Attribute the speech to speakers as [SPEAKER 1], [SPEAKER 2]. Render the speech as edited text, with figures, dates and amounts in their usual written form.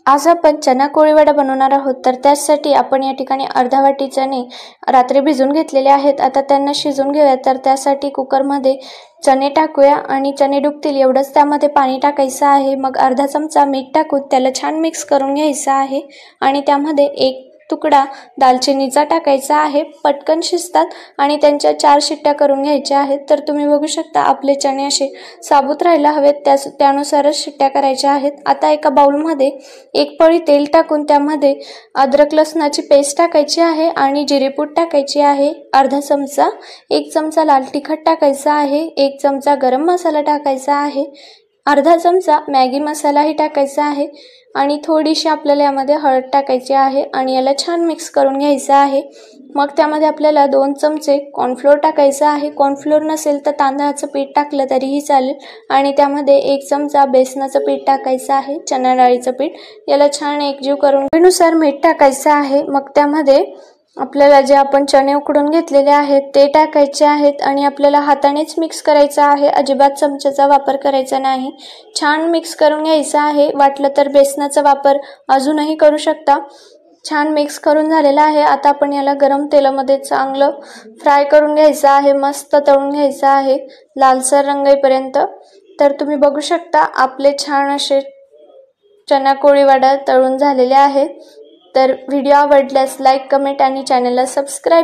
[SPEAKER 1] आज आपण चना कोळी वडा बनवणार आहोत। तर त्यासाठी आपण या ठिकाणी अर्धा वाटी चणे रात्री भिजवून घेतलेले आहेत। आता त्यांना शिजवून घेऊया। तर त्यासाठी कुकर मध्ये चणे टाकूया आणि चणे डुबतील एवढंच त्यामध्ये पाणी टाकायचं आहे। मग अर्धा चमचा मीठ टाकून त्याला छान मिक्स करून घ्यायचं आहे आणि त्यामध्ये एक तुकडा दालचिनीचा टाकायचा आहे। पटकन शिजतात आणि त्यांच्या 4 शिट्ट्या करून घ्यायच्या आहेत। तर तुम्ही बघू शकता आपले चणे असे साबूत राहायला हवेत, त्यानुसारच शिट्ट्या करायच्या आहेत। आता एका बाउल मध्ये एक पळी तेल टाकून त्यामध्ये अद्रक लसणाची पेस्ट टाकायची आहे आणि जिरेपूड टाकायची आहे। अर्धा चमचा, 1 चमचा लाल तिखट टाकायचा आहे, 1 चमचा गरम मसाला टाकायचा आहे, अर्धा चमचा मॅगी मसालाही टाकायचा आहे आणि थोडीशी आपल्याला यामध्ये हळद टाकायची आहे आणि याला छान मिक्स करून घ्यायचं आहे। मग त्यामध्ये आपल्याला 2 चमचे कॉर्नफ्लोअर टाकायचा आहे। कॉर्नफ्लोअर नसेल तर तांदळाचं पीठ टाकलं तरीही चालेल आणि त्यामध्ये 1 चमचा बेसनाचं पीठ टाकायचं आहे, चणा डाळीचं पीठ। याला छान एकजीव करून चवीनुसार मीठ टाकायचं आहे। मग त्यामध्ये आपल्याला जे आपण चणे उकडून घेतलेले आहेत ते टाकायचे आहेत आणि आपल्याला हातानेच मिक्स करायचं आहे, अजिबात चमच्याचा वापर करायचा नाही। छान मिक्स करून घ्यायचं आहे। वाटलं तर बेसनाचा वापर अजूनही करू शकता। छान मिक्स करून झालेला आहे। आता आपण याला गरम तेलामध्ये चांगलं फ्राय करून घ्यायचं आहे, मस्त तळून घ्यायचं आहे लालसर रंग येईपर्यंत। तर तुम्ही बघू शकता आपले छान असे चना कोळी वडा तळून झालेले आहेत। तर व्हिडिओ आवडल्यास लाईक, कमेंट आणि चॅनलला सबस्क्राइब